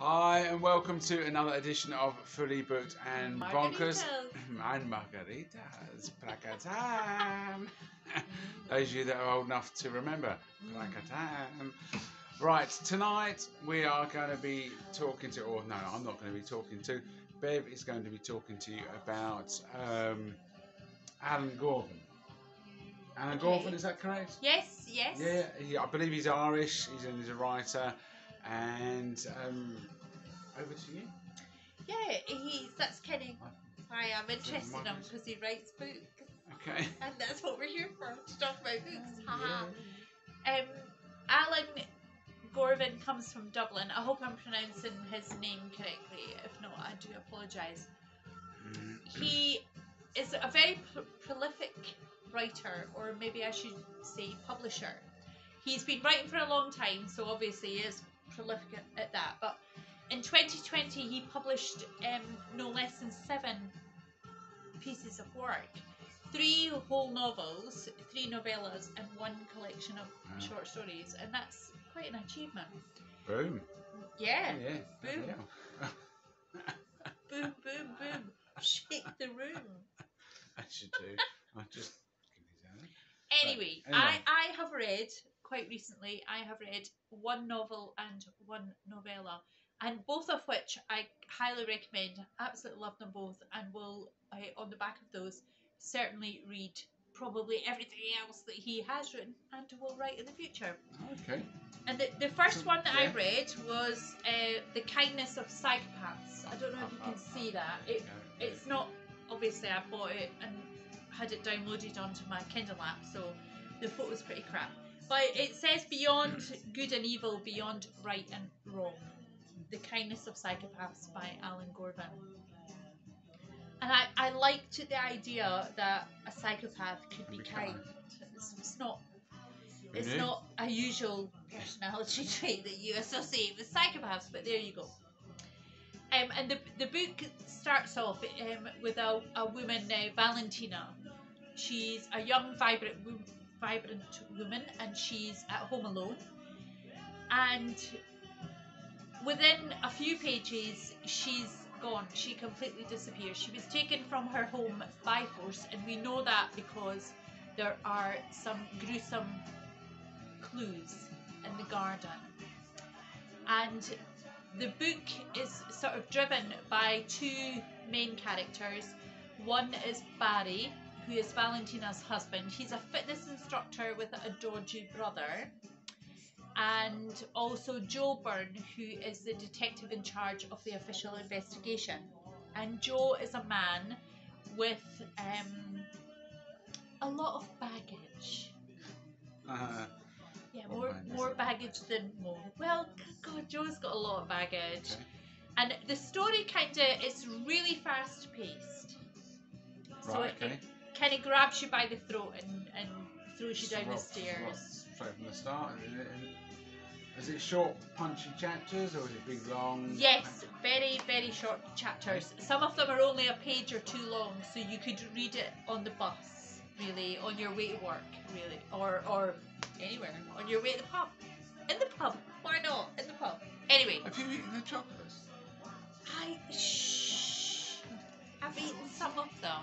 Hi, and welcome to another edition of Fully Booked and Bonkers. Margaritas. And Margaritas. Placatam. Those of you that are old enough to remember. Placatam. Right, tonight we are going to be talking to, or no, I'm not going to be talking to, Bev is going to be talking to you about Alan Gorevan. Alan Gorevan, is that correct? Yes. Yeah, I believe he's Irish, he's a writer, and over to you. Yeah, that's kind of why I'm interested in him, because he writes books. Okay. And that's what we're here for, to talk about books. Yeah. Alan Gorevan comes from Dublin. I hope I'm pronouncing his name correctly. If not, I do apologise. He is a very prolific writer, or maybe I should say publisher. He's been writing for a long time, so obviously he is prolific at that. But in 2020, he published no less than 7 pieces of work. 3 whole novels, 3 novellas, and 1 collection of short stories, and that's quite an achievement. Boom. Yeah. Boom. Boom. Boom, boom, boom. Shake the room. I should do. I'll just give these out. Anyway, Anyway. I have read, quite recently, I have read 1 novel and 1 novella, and both of which I highly recommend. Absolutely love them both, and will, on the back of those, certainly read probably everything else that he has written and will write in the future. Okay. And the first one that I read was The Kindness of Psychopaths. I don't know if you can see that. It's not, obviously I bought it and had it downloaded onto my Kindle app, so the photo's pretty crap. But it says beyond good and evil, beyond right and wrong. The Kindness of Psychopaths by Alan Gorevan. And I liked the idea that a psychopath could be kind. It's not a usual personality trait that you associate with psychopaths, but there you go. And the book starts off with a woman, Valentina. She's a young, vibrant woman, and she's at home alone. And within a few pages, she's gone. She completely disappears. She was taken from her home by force, and we know that because there are some gruesome clues in the garden. And the book is sort of driven by 2 main characters. One is Barry, who is Valentina's husband. He's a fitness instructor with a dodgy brother. And also Joe Byrne, who is the detective in charge of the official investigation. And Joe is a man with a lot of baggage. Yeah, more baggage than more. Well, God, Joe's got a lot of baggage. Okay. And the story it's really fast paced. So Right, it kind of grabs you by the throat and throws you down the stairs. Straight from the start. Is it short, punchy chapters, or is it big, long? Yes, very, very short chapters. Some of them are only a page or 2 long, so you could read it on the bus, really, on your way to work, really, or anywhere, on your way to the pub. In the pub, why not? In the pub. Anyway. Have you eaten the chocolates? I've eaten some of them.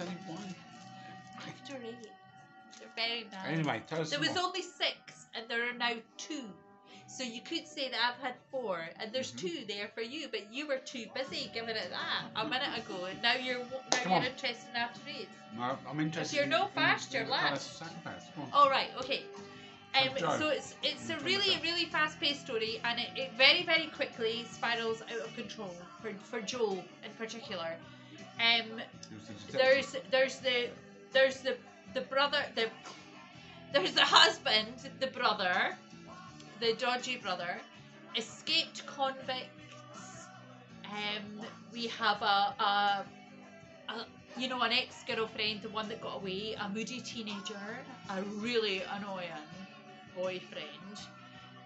Only 1. After 8. They're very nice. Anyway, tell us There was more. only 6, and there are now 2. So you could say that I've had 4, and there's 2 there for you, but you were too busy giving it that a minute ago, and now you're interested in after reads. No, I'm interested. If you're no fast, you're last. All right, okay. So it's a really fast paced story, and it very, very quickly spirals out of control for Joe in particular. There's the brother, there's the husband, the brother, the dodgy brother, escaped convicts. We have an ex-girlfriend, the one that got away, a moody teenager, a really annoying boyfriend,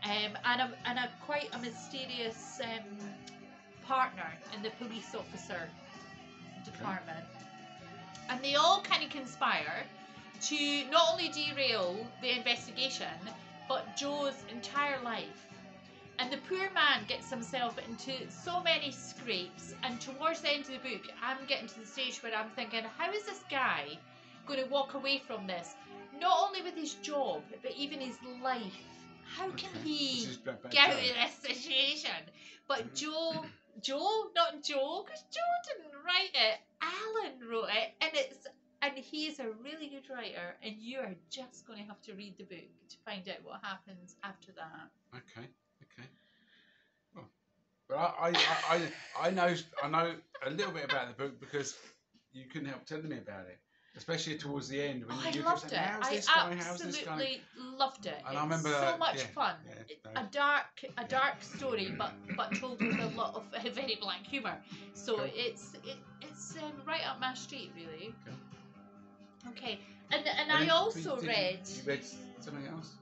and a quite a mysterious partner in the police officer department. And they all kind of conspire to not only derail the investigation, but Joe's entire life. And the poor man gets himself into so many scrapes, and towards the end of the book, I'm getting to the stage where I'm thinking, how is this guy going to walk away from this? Not only with his job, but even his life. How can he get out of this situation? But Joe, not Joe, because Joe didn't write it. Alan wrote it, and he's a really good writer, and you are just going to have to read the book to find out what happens after that. Okay. Well, but I know a little bit about the book because you couldn't help telling me about it, especially towards the end when you loved saying, it. I absolutely loved it. And I remember so much fun. Yeah, A dark story, but told with a lot of very black humour. So it's right up my street, really. Okay. And I also read. You read something else?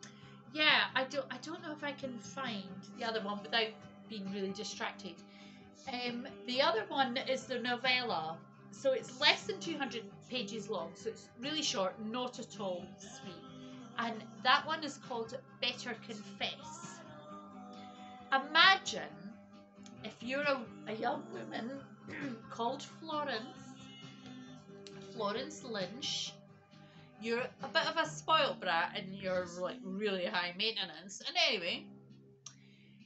Yeah, I don't know if I can find the other one without being really distracted. The other one is the novella. So it's less than 200 pages long, so it's really short, not at all sweet. And that one is called Better Confess. Imagine if you're a young woman called Florence Lynch. You're a bit of a spoiled brat and you're like really high maintenance. And anyway,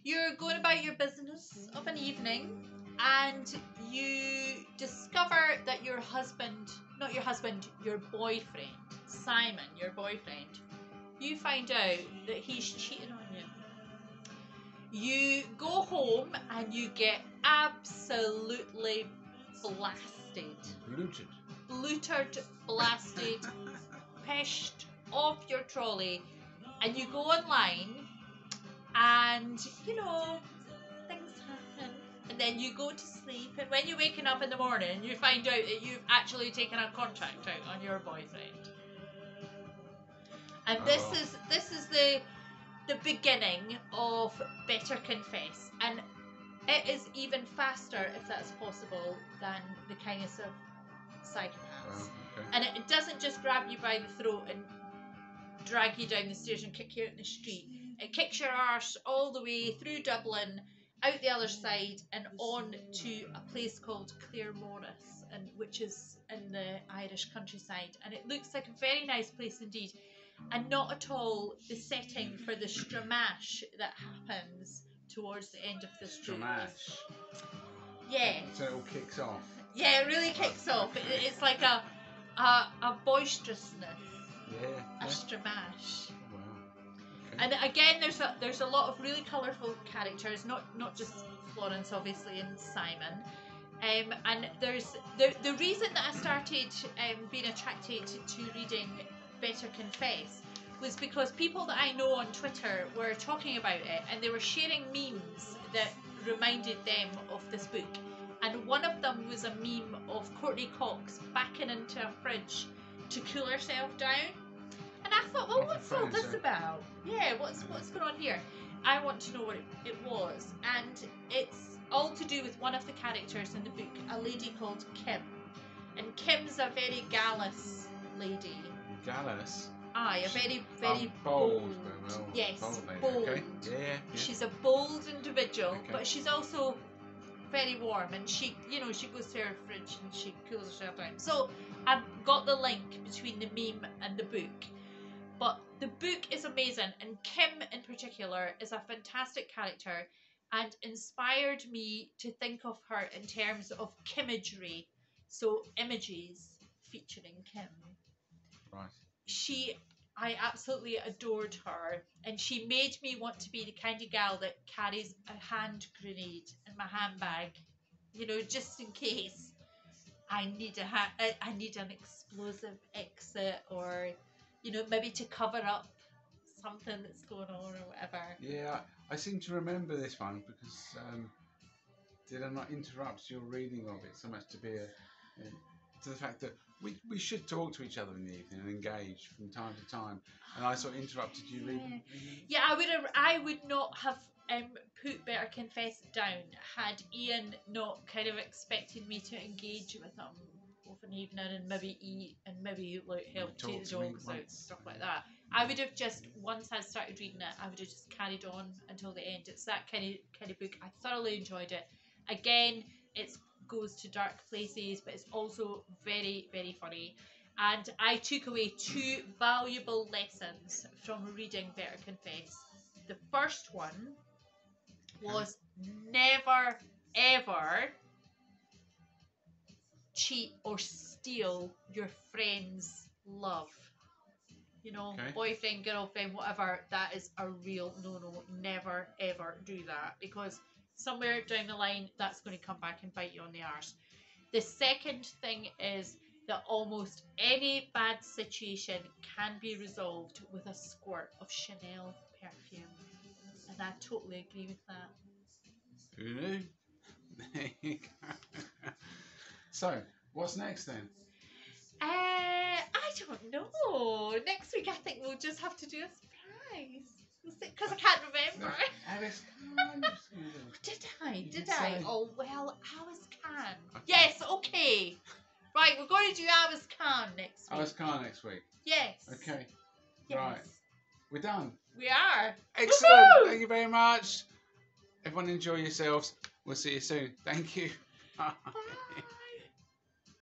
you're going about your business of an evening and you discover that your boyfriend, Simon, your boyfriend, you find out that he's cheating on you. You go home and you get absolutely blasted. Blutered, blasted, pished off your trolley, and you go online and, things happen. And then you go to sleep, and when you're waking up in the morning, you find out that you've actually taken a contract out on your boyfriend. And this is the beginning of Better Confess. And it is even faster, if that's possible, than The Kindness of Psychopaths. Okay. And it doesn't just grab you by the throat and drag you down the stairs and kick you out in the street. It kicks your arse all the way through Dublin, out the other side, and on to a place called Claremorris, which is in the Irish countryside. And it looks like a very nice place indeed, and not at all the setting for the stramash that happens towards the end of this book. Stramash? Yeah. So it all kicks off? Yeah, it really kicks off. It's like a boisterousness. Yeah. A stramash. Wow. Okay. And again, there's a lot of really colourful characters, not just Florence, obviously, and Simon. And there's the reason that I started being attracted to reading Better Confess was because people that I know on Twitter were talking about it, and they were sharing memes that reminded them of this book. And one of them was a meme of Courtney Cox backing into a fridge to cool herself down. And I thought, well, what's all this about? Yeah, what's going on here? I want to know what it was. And it's all to do with one of the characters in the book, a lady called Kim. And Kim's a very gallus lady. Gallus? Aye, a very bold. Yes, bold. bold. Okay. Yeah. She's a bold individual, Okay. but she's also very warm, and she goes to her fridge and she cools herself down. So I've got the link between the meme and the book. But the book is amazing, and Kim in particular is a fantastic character and inspired me to think of her in terms of Kimagery, so images featuring Kim. Right. I absolutely adored her, and she made me want to be the kind of gal that carries a hand grenade in my handbag, just in case I need an explosive exit, or maybe to cover up something that's going on or whatever. Yeah, I seem to remember this one because did I not interrupt your reading of it so much to the fact that we should talk to each other in the evening and engage from time to time, and I sort of interrupted you reading. Yeah, I would not have put Better Confess down had Ian not kind of expected me to engage with him of an evening and maybe eat and maybe like help take the dogs out and stuff like that. I would have just, once I started reading it, I would have just carried on until the end. It's that kind of book. I thoroughly enjoyed it. Again, it goes to dark places, but it's also very, very funny. And I took away 2 valuable lessons from reading Better Confess. The first one was never, ever cheat or steal your friend's love. You know, boyfriend, girlfriend, whatever, that is a real no-no. Never, ever do that, because somewhere down the line, that's going to come back and bite you on the arse. The second thing is that almost any bad situation can be resolved with a squirt of Chanel perfume. And I totally agree with that. Who knew? There you go. So, what's next then? I don't know. Next week, I think we'll just have to do a surprise. Because I can't remember. Alice Can. Did I? Oh, well, Alice Can. Okay. Yes, okay. Right, we're going to do Alice Can next week. Alice Can next week? Yes. Okay. Yes. Right. We're done. We are. Excellent. Woo-hoo! Thank you very much. Everyone enjoy yourselves. We'll see you soon. Thank you. Bye.